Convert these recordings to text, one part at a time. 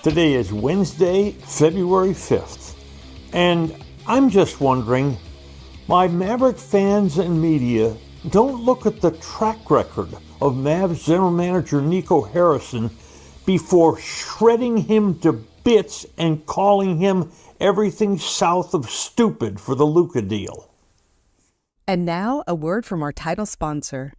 Today is Wednesday, February 5th, and I'm just wondering, my Maverick fans and media don't look at the track record of Mavs general manager Nico Harrison before shredding him to bits and calling him everything south of stupid for the Luka deal. And now, a word from our title sponsor.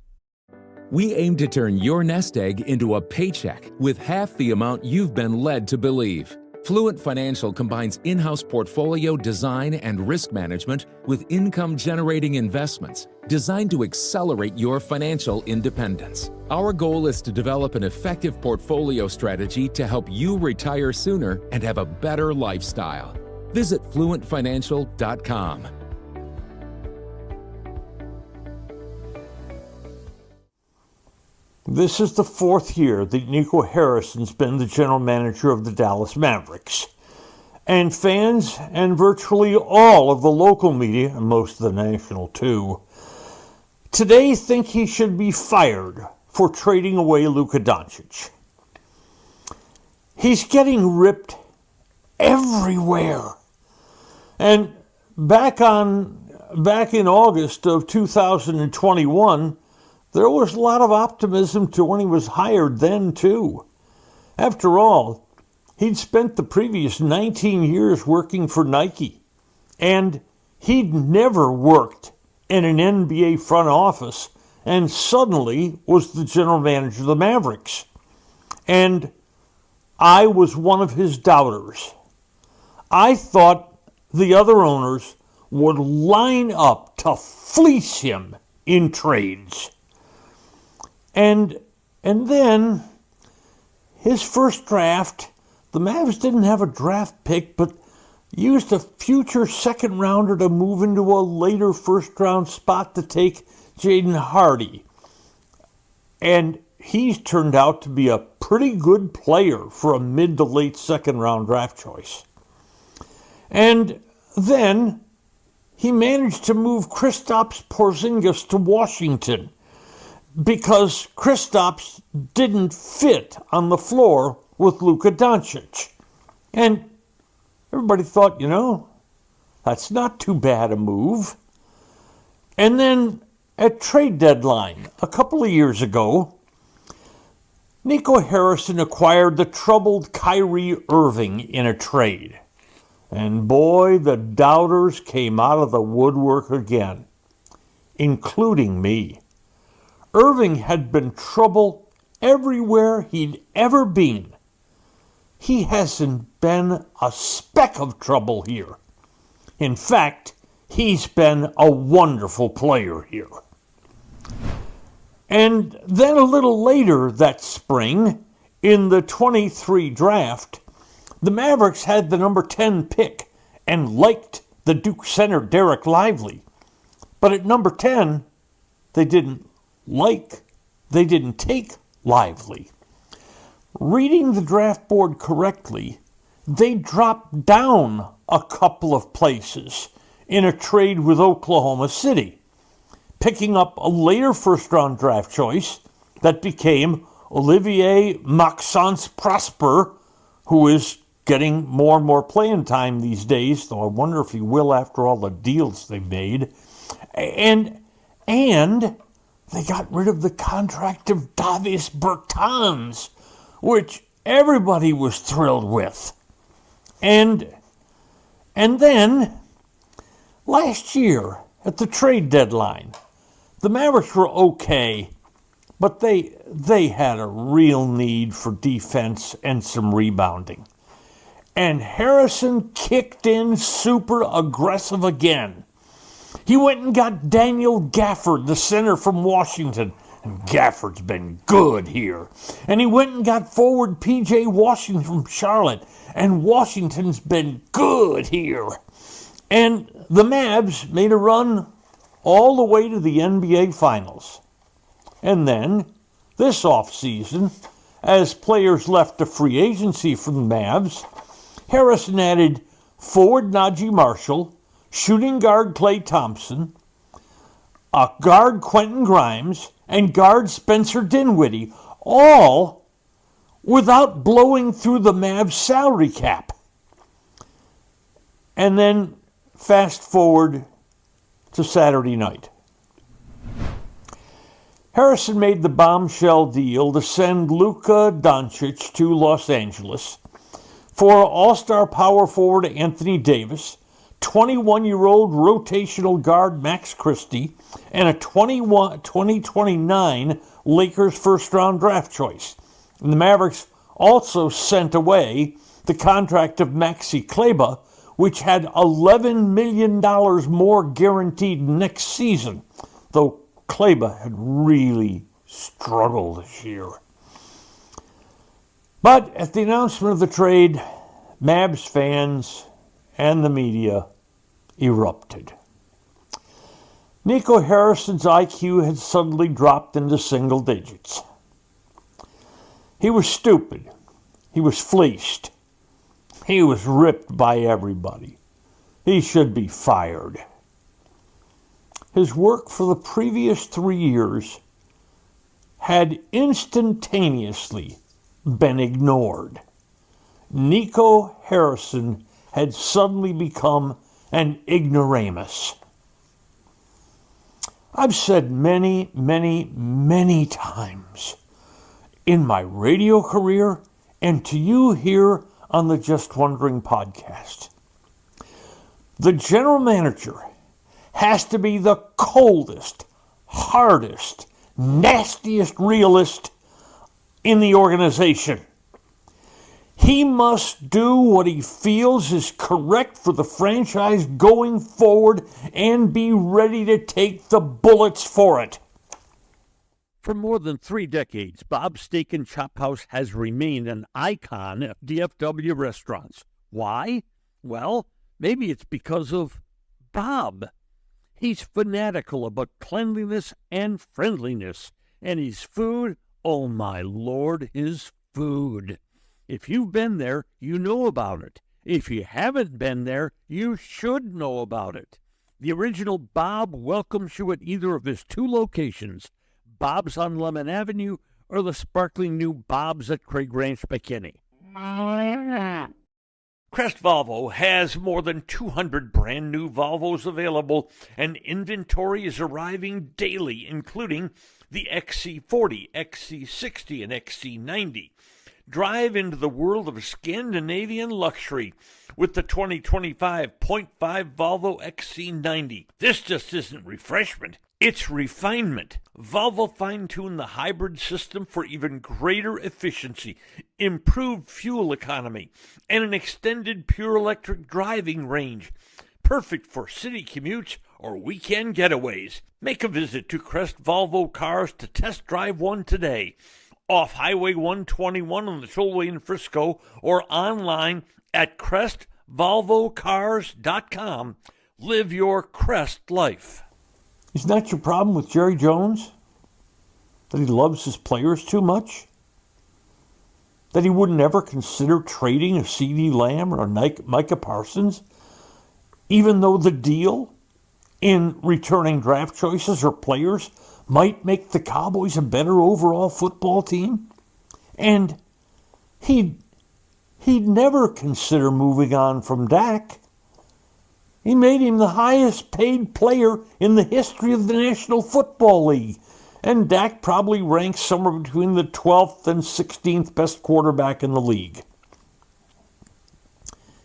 We aim to turn your nest egg into a paycheck with half the amount you've been led to believe. Fluent Financial combines in-house portfolio design and risk management with income-generating investments designed to accelerate your financial independence. Our goal is to develop an effective portfolio strategy to help you retire sooner and have a better lifestyle. Visit fluentfinancial.com. This is the fourth year that Nico Harrison's been the general manager of the Dallas Mavericks. And fans and virtually all of the local media, and most of the national too, today think he should be fired for trading away Luka Doncic. He's getting ripped everywhere. And back in August of 2021, there was a lot of optimism to when he was hired then, too. After all, he'd spent the previous 19 years working for Nike, and he'd never worked in an NBA front office, and suddenly was the general manager of the Mavericks. And I was one of his doubters. I thought the other owners would line up to fleece him in trades. And then, his first draft, the Mavs didn't have a draft pick, but used a future second rounder to move into a later first round spot to take Jaden Hardy. And he's turned out to be a pretty good player for a mid to late second round draft choice. And then, he managed to move Kristaps Porzingis to Washington, because Kristaps didn't fit on the floor with Luka Doncic. And everybody thought, that's not too bad a move. And then at trade deadline, a couple of years ago, Nico Harrison acquired the troubled Kyrie Irving in a trade. And boy, the doubters came out of the woodwork again, including me. Irving had been trouble everywhere he'd ever been. He hasn't been a speck of trouble here. In fact, he's been a wonderful player here. And then a little later that spring, in the 23 draft, the Mavericks had the number 10 pick and liked the Duke center Derek Lively. But at number 10, they didn't take Lively. Reading the draft board correctly, they dropped down a couple of places in a trade with Oklahoma City, picking up a later first-round draft choice that became Olivier Maxence Prosper, who is getting more and more playing time these days, though I wonder if he will after all the deals they've made. And they got rid of the contract of Davis Bertans, which everybody was thrilled with. And then, last year, at the trade deadline, the Mavericks were okay, but they had a real need for defense and some rebounding. And Harrison kicked in super aggressive again. He went and got Daniel Gafford, the center from Washington. And Gafford's been good here. And he went and got forward P.J. Washington from Charlotte. And Washington's been good here. And the Mavs made a run all the way to the NBA Finals. And then, this offseason, as players left the free agency from the Mavs, Harrison added forward Najee Marshall, shooting guard Klay Thompson, a guard Quentin Grimes, and guard Spencer Dinwiddie, all without blowing through the Mavs salary cap. And then fast forward to Saturday night. Harrison made the bombshell deal to send Luka Doncic to Los Angeles for All-Star power forward Anthony Davis, 21-year-old rotational guard Max Christie, and a 2029 Lakers first-round draft choice. And the Mavericks also sent away the contract of Maxi Kleber, which had $11 million more guaranteed next season, though Kleber had really struggled this year. But at the announcement of the trade, Mavs fans and the media erupted. Nico Harrison's IQ had suddenly dropped into single digits. He was stupid. He was fleeced. He was ripped by everybody. He should be fired. His work for the previous 3 years had instantaneously been ignored. Nico Harrison had suddenly become an ignoramus. I've said many, many, many times in my radio career and to you here on the Just Wondering podcast, the general manager has to be the coldest, hardest, nastiest realist in the organization. He must do what he feels is correct for the franchise going forward and be ready to take the bullets for it. For more than 3 decades, Bob's Steak and Chop House has remained an icon of DFW restaurants. Why? Well, maybe it's because of Bob. He's fanatical about cleanliness and friendliness, and his food, oh my Lord, his food. If you've been there, you know about it. If you haven't been there, you should know about it. The original Bob welcomes you at either of his 2 locations, Bob's on Lemon Avenue or the sparkling new Bob's at Craig Ranch, McKinney. Crest Volvo has more than 200 brand new Volvos available, and inventory is arriving daily, including the XC40, XC60, and XC90. Drive into the world of Scandinavian luxury with the 2025 0.5 Volvo XC90. This just isn't refreshment, it's refinement. Volvo fine-tuned the hybrid system for even greater efficiency, improved fuel economy, and an extended pure electric driving range. Perfect for city commutes or weekend getaways. Make a visit to Crest Volvo Cars to test drive one today. Off Highway 121 on the tollway in Frisco or online at CrestVolvoCars.com. Live your Crest life. Isn't that your problem with Jerry Jones? That he loves his players too much? That he would never consider trading a CeeDee Lamb or a Micah Parsons, even though the deal in returning draft choices or players might make the Cowboys a better overall football team? And he'd never consider moving on from Dak. He made him the highest paid player in the history of the National Football League. And Dak probably ranks somewhere between the 12th and 16th best quarterback in the league.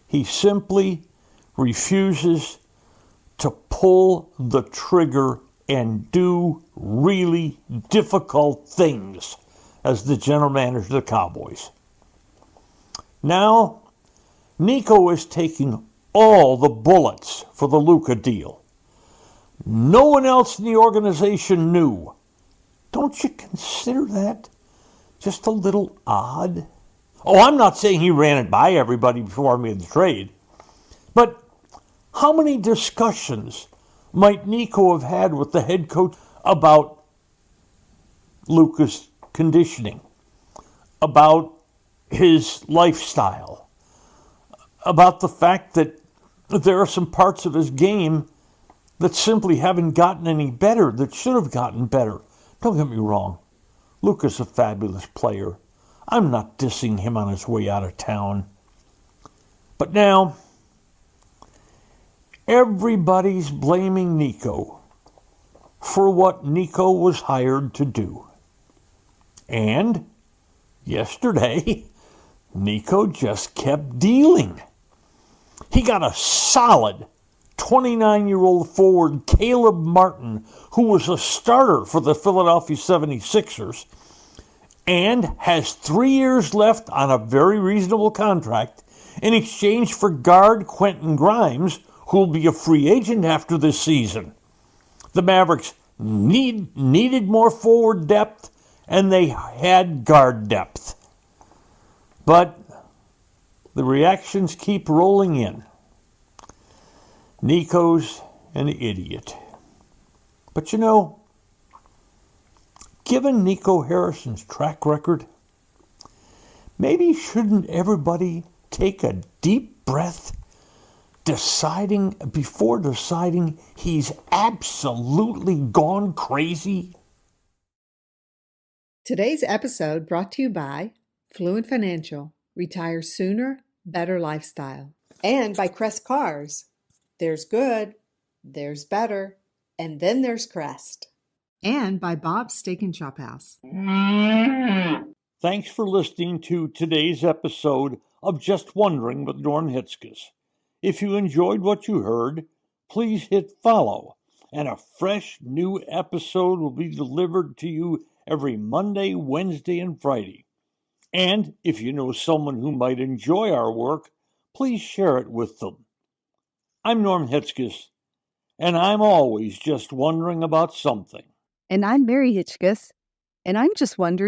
He simply refuses to pull the trigger and do really difficult things as the general manager of the Cowboys. Now, Nico is taking all the bullets for the Luka deal. No one else in the organization knew. Don't you consider that just a little odd? Oh, I'm not saying he ran it by everybody before he made the trade, but how many discussions might Nico have had with the head coach about Luka's conditioning, about his lifestyle, about the fact that there are some parts of his game that simply haven't gotten any better, that should have gotten better? Don't get me wrong. Luka's a fabulous player. I'm not dissing him on his way out of town. But now, everybody's blaming Nico for what Nico was hired to do. And yesterday, Nico just kept dealing. He got a solid 29-year-old forward, Caleb Martin, who was a starter for the Philadelphia 76ers, and has 3 years left on a very reasonable contract in exchange for guard Quentin Grimes, who will be a free agent after this season. The Mavericks needed more forward depth, and they had guard depth. But the reactions keep rolling in. Nico's an idiot. But you know, given Nico Harrison's track record, maybe shouldn't everybody take a deep breath before deciding he's absolutely gone crazy? Today's episode brought to you by Fluent Financial. Retire sooner, better lifestyle. And by Crest Cars. There's good, there's better, and then there's Crest. And by Bob's Steak and Chop House. Thanks for listening to today's episode of Just Wondering with Norm Hitzges. If you enjoyed what you heard, please hit follow, and a fresh new episode will be delivered to you every Monday, Wednesday, and Friday. And if you know someone who might enjoy our work, please share it with them. I'm Norm Hitzges, and I'm always just wondering about something. And I'm Mary Hitzges, and I'm just wondering